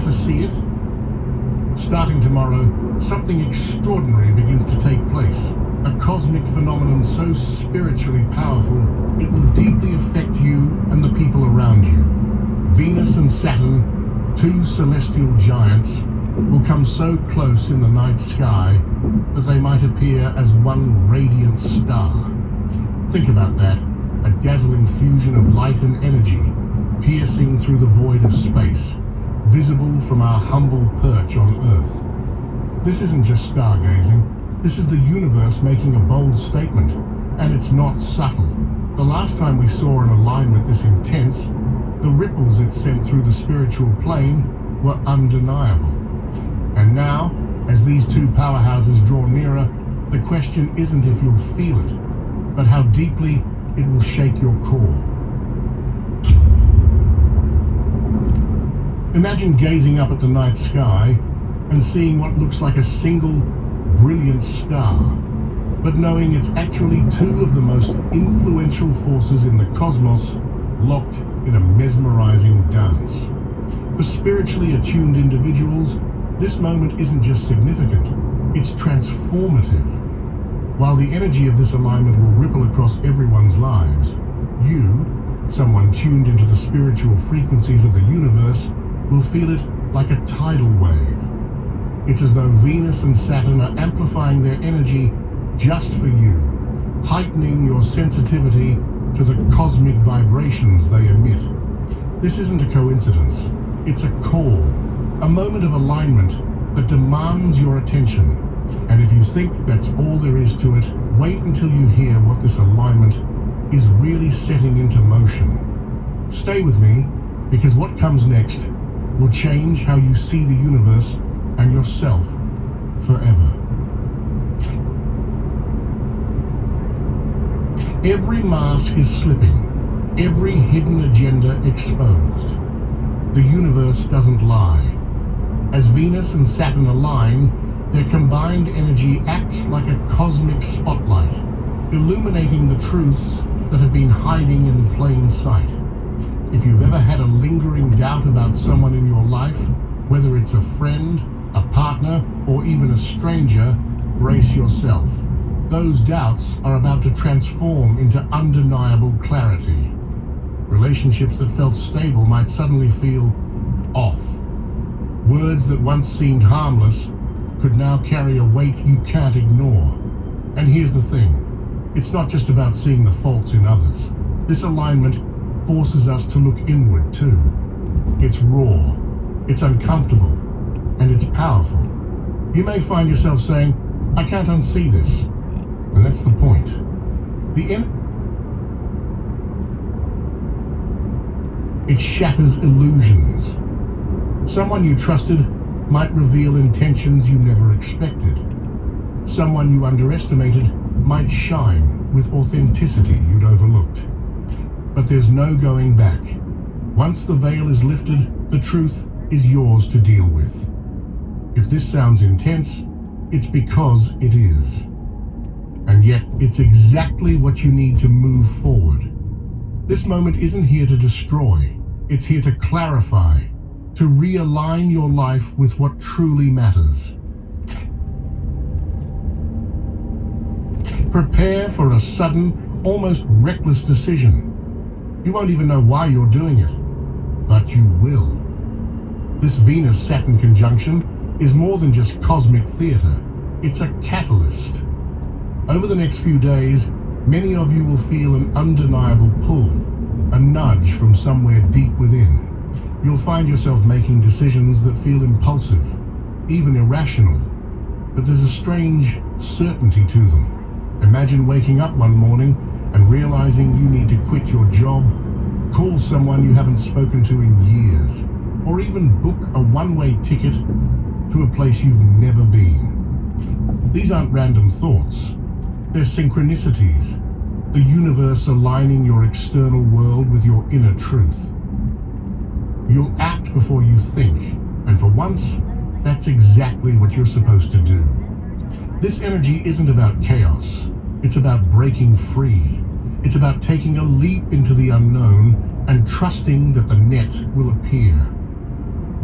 to see it? Starting tomorrow, something extraordinary begins to take place. A cosmic phenomenon so spiritually powerful, it will deeply affect you and the people around you. Venus and Saturn, two celestial giants, will come so close in the night sky that they might appear as one radiant star. Think about that, a dazzling fusion of light and energy, piercing through the void of space, visible from our humble perch on Earth. This isn't just stargazing, this is the universe making a bold statement, and it's not subtle. The last time we saw an alignment this intense, the ripples it sent through the spiritual plane were undeniable. And now, as these two powerhouses draw nearer, the question isn't if you'll feel it, but how deeply it will shake your core. Imagine gazing up at the night sky and seeing what looks like a single brilliant star, but knowing it's actually two of the most influential forces in the cosmos locked in a mesmerizing dance. For spiritually attuned individuals, this moment isn't just significant, it's transformative. While the energy of this alignment will ripple across everyone's lives, you, someone tuned into the spiritual frequencies of the universe, will feel it like a tidal wave. It's as though Venus and Saturn are amplifying their energy just for you, heightening your sensitivity to the cosmic vibrations they emit. This isn't a coincidence, it's a call, a moment of alignment that demands your attention. And if you think that's all there is to it, wait until you hear what this alignment is really setting into motion. Stay with me, because what comes next will change how you see the universe and yourself forever. Every mask is slipping, every hidden agenda exposed. The universe doesn't lie. As Venus and Saturn align, their combined energy acts like a cosmic spotlight, illuminating the truths that have been hiding in plain sight. If you've ever had a lingering doubt about someone in your life, whether it's a friend, a partner, or even a stranger, brace yourself. Those doubts are about to transform into undeniable clarity. Relationships that felt stable might suddenly feel off. Words that once seemed harmless could now carry a weight you can't ignore. And here's the thing, it's not just about seeing the faults in others. This alignment forces us to look inward too. It's raw, it's uncomfortable, and it's powerful. You may find yourself saying, I can't unsee this. And that's the point. It shatters illusions. Someone you trusted might reveal intentions you never expected. Someone you underestimated might shine with authenticity you'd overlooked. But there's no going back. Once the veil is lifted, the truth is yours to deal with. If this sounds intense, it's because it is. And yet, it's exactly what you need to move forward. This moment isn't here to destroy, it's here to clarify, to realign your life with what truly matters. Prepare for a sudden, almost reckless decision. You won't even know why you're doing it, but you will. This Venus-Saturn conjunction is more than just cosmic theater, it's a catalyst. Over the next few days, many of you will feel an undeniable pull, a nudge from somewhere deep within. You'll find yourself making decisions that feel impulsive, even irrational, but there's a strange certainty to them. Imagine waking up one morning and realizing you need to quit your job, call someone you haven't spoken to in years, or even book a one-way ticket to a place you've never been. These aren't random thoughts. They're synchronicities, the universe aligning your external world with your inner truth. You'll act before you think, and for once, that's exactly what you're supposed to do. This energy isn't about chaos, it's about breaking free. It's about taking a leap into the unknown and trusting that the net will appear.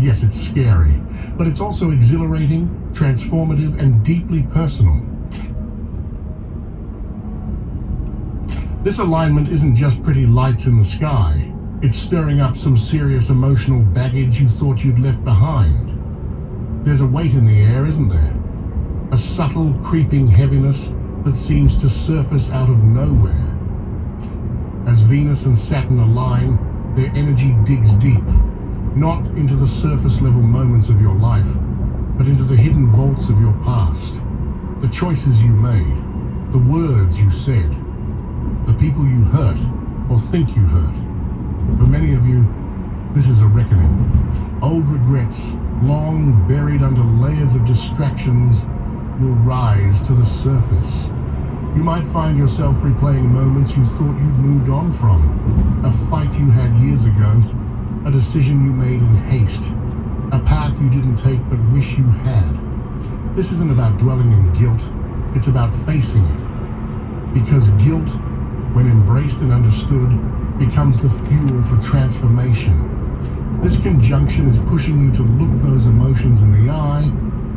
Yes, it's scary, but it's also exhilarating, transformative, and deeply personal. This alignment isn't just pretty lights in the sky. It's stirring up some serious emotional baggage you thought you'd left behind. There's a weight in the air, isn't there? A subtle, creeping heaviness that seems to surface out of nowhere. As Venus and Saturn align, their energy digs deep, not into the surface-level moments of your life, but into the hidden vaults of your past. The choices you made, the words you said, the people you hurt or think you hurt. For many of you, this is a reckoning. Old regrets, long buried under layers of distractions, will rise to the surface. You might find yourself replaying moments you thought you'd moved on from, a fight you had years ago, a decision you made in haste, a path you didn't take but wish you had. This isn't about dwelling in guilt, it's about facing it. Because guilt, when embraced and understood, becomes the fuel for transformation. This conjunction is pushing you to look those emotions in the eye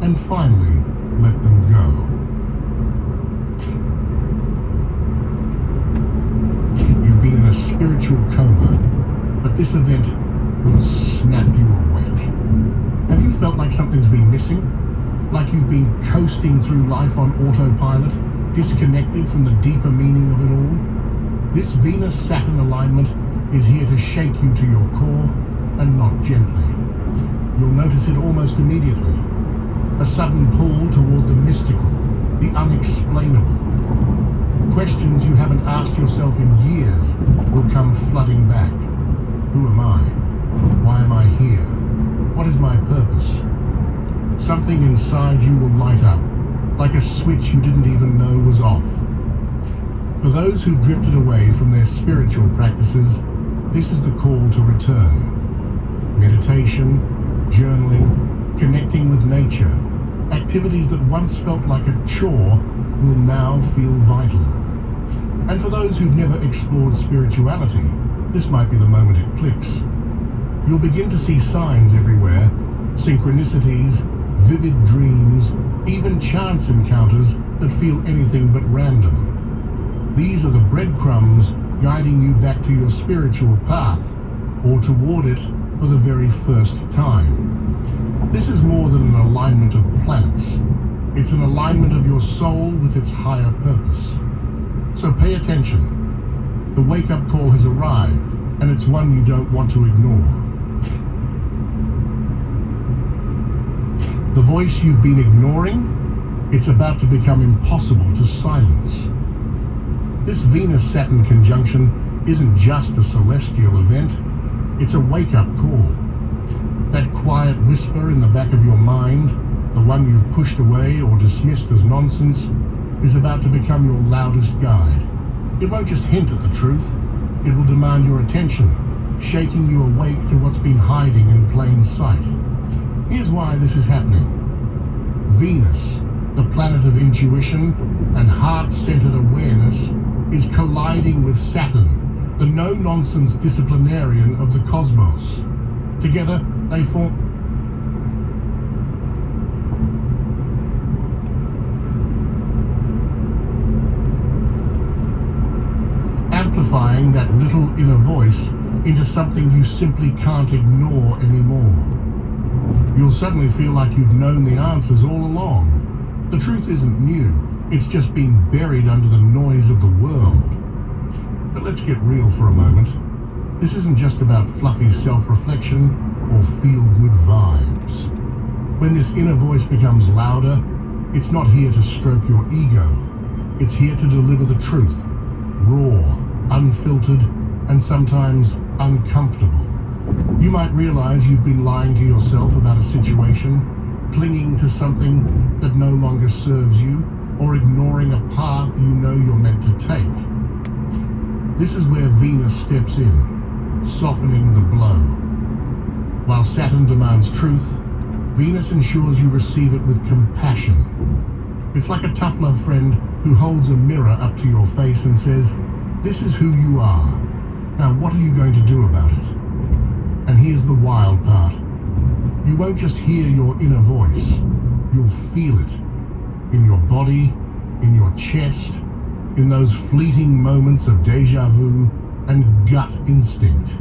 and finally let them go. You've been in a spiritual coma, but this event will snap you awake. Have you felt like something's been missing? Like you've been coasting through life on autopilot, disconnected from the deeper meaning of it all? This Venus-Saturn alignment is here to shake you to your core, and not gently. You'll notice it almost immediately. A sudden pull toward the mystical, the unexplainable. Questions you haven't asked yourself in years will come flooding back. Who am I? Why am I here? What is my purpose? Something inside you will light up, like a switch you didn't even know was off. For those who've drifted away from their spiritual practices, this is the call to return. Meditation, journaling, connecting with nature, activities that once felt like a chore will now feel vital. And for those who've never explored spirituality, this might be the moment it clicks. You'll begin to see signs everywhere, synchronicities, vivid dreams, even chance encounters that feel anything but random. These are the breadcrumbs guiding you back to your spiritual path, or toward it for the very first time. This is more than an alignment of planets. It's an alignment of your soul with its higher purpose. So pay attention. The wake-up call has arrived, and it's one you don't want to ignore. The voice you've been ignoring, it's about to become impossible to silence. This Venus-Saturn conjunction isn't just a celestial event, it's a wake-up call. That quiet whisper in the back of your mind, the one you've pushed away or dismissed as nonsense, is about to become your loudest guide. It won't just hint at the truth, it will demand your attention, shaking you awake to what's been hiding in plain sight. Here's why this is happening. Venus, the planet of intuition and heart-centered awareness, is colliding with Saturn, the no-nonsense disciplinarian of the cosmos. Together, they form amplifying that little inner voice into something you simply can't ignore anymore. You'll suddenly feel like you've known the answers all along. The truth isn't new, it's just been buried under the noise of the world. But let's get real for a moment. This isn't just about fluffy self-reflection or feel-good vibes. When this inner voice becomes louder, it's not here to stroke your ego. It's here to deliver the truth, raw, unfiltered, and sometimes uncomfortable. You might realize you've been lying to yourself about a situation, clinging to something that no longer serves you, or ignoring a path you know you're meant to take. This is where Venus steps in, softening the blow. While Saturn demands truth, Venus ensures you receive it with compassion. It's like a tough love friend who holds a mirror up to your face and says, "This is who you are. Now what are you going to do about it?" And here's the wild part. You won't just hear your inner voice, you'll feel it in your body, in your chest, in those fleeting moments of déjà vu and gut instinct.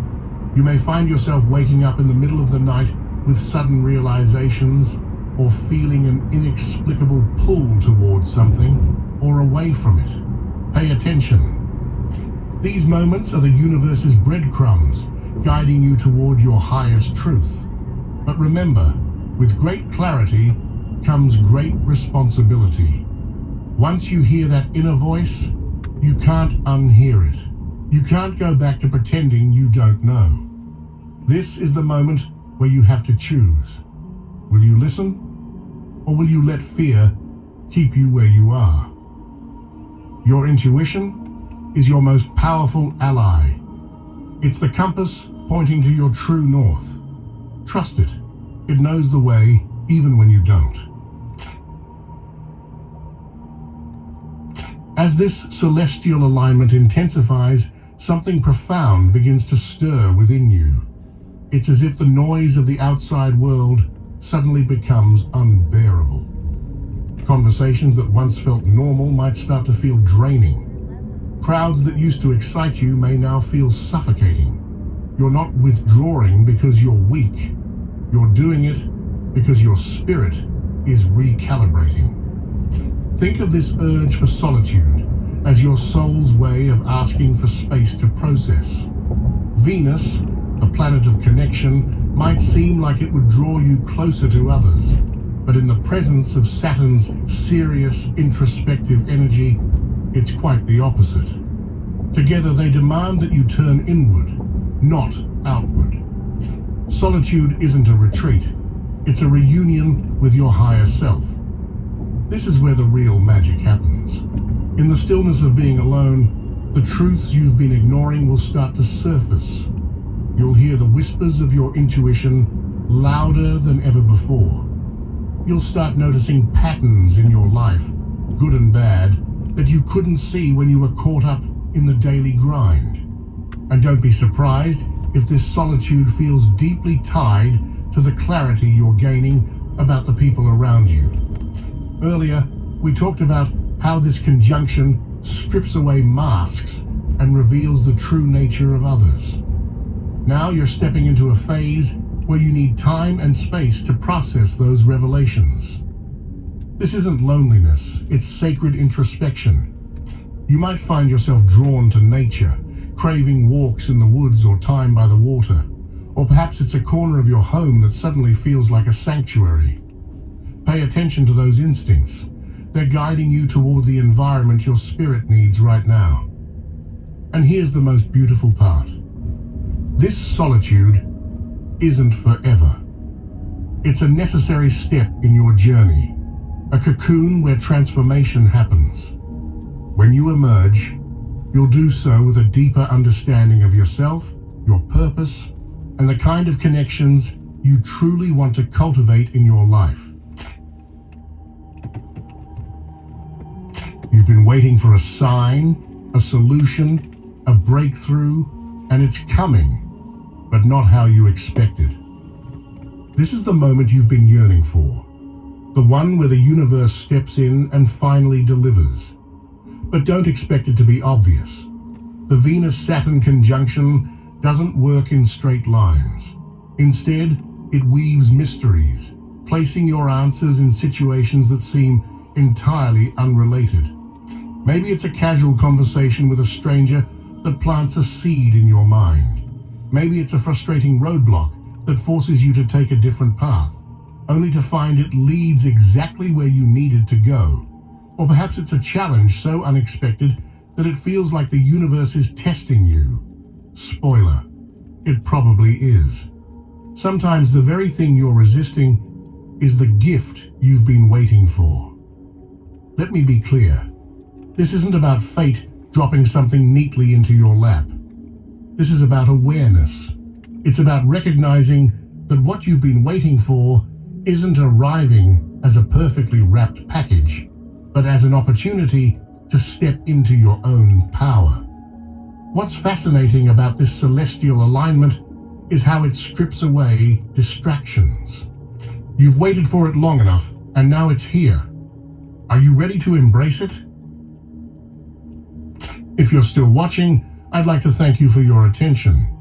You may find yourself waking up in the middle of the night with sudden realizations, or feeling an inexplicable pull towards something or away from it. Pay attention. These moments are the universe's breadcrumbs, guiding you toward your highest truth. But remember, with great clarity comes great responsibility. Once you hear that inner voice, you can't unhear it. You can't go back to pretending you don't know. This is the moment where you have to choose. Will you listen, or will you let fear keep you where you are? Your intuition is your most powerful ally. It's the compass pointing to your true north. Trust it. It knows the way even when you don't. As this celestial alignment intensifies, something profound begins to stir within you. It's as if the noise of the outside world suddenly becomes unbearable. Conversations that once felt normal might start to feel draining. Crowds that used to excite you may now feel suffocating. You're not withdrawing because you're weak. You're doing it because your spirit is recalibrating. Think of this urge for solitude as your soul's way of asking for space to process. Venus, a planet of connection, might seem like it would draw you closer to others, but in the presence of Saturn's serious, introspective energy, it's quite the opposite. Together they demand that you turn inward, not outward. Solitude isn't a retreat, it's a reunion with your higher self. This is where the real magic happens. In the stillness of being alone, the truths you've been ignoring will start to surface. You'll hear the whispers of your intuition louder than ever before. You'll start noticing patterns in your life, good and bad, that you couldn't see when you were caught up in the daily grind. And don't be surprised if this solitude feels deeply tied to the clarity you're gaining about the people around you. Earlier, we talked about how this conjunction strips away masks and reveals the true nature of others. Now you're stepping into a phase where you need time and space to process those revelations. This isn't loneliness, it's sacred introspection. You might find yourself drawn to nature, craving walks in the woods or time by the water. Or perhaps it's a corner of your home that suddenly feels like a sanctuary. Pay attention to those instincts. They're guiding you toward the environment your spirit needs right now. And here's the most beautiful part. This solitude isn't forever. It's a necessary step in your journey, a cocoon where transformation happens. When you emerge, you'll do so with a deeper understanding of yourself, your purpose, and the kind of connections you truly want to cultivate in your life. You've been waiting for a sign, a solution, a breakthrough, and it's coming, but not how you expected. This is the moment you've been yearning for, the one where the universe steps in and finally delivers. But don't expect it to be obvious. The Venus-Saturn conjunction doesn't work in straight lines. Instead, it weaves mysteries, placing your answers in situations that seem entirely unrelated. Maybe it's a casual conversation with a stranger that plants a seed in your mind. Maybe it's a frustrating roadblock that forces you to take a different path, only to find it leads exactly where you needed to go. Or perhaps it's a challenge so unexpected that it feels like the universe is testing you. Spoiler, it probably is. Sometimes the very thing you're resisting is the gift you've been waiting for. Let me be clear. This isn't about fate dropping something neatly into your lap. This is about awareness. It's about recognizing that what you've been waiting for isn't arriving as a perfectly wrapped package, but as an opportunity to step into your own power. What's fascinating about this celestial alignment is how it strips away distractions. You've waited for it long enough, and now it's here. Are you ready to embrace it? If you're still watching, I'd like to thank you for your attention.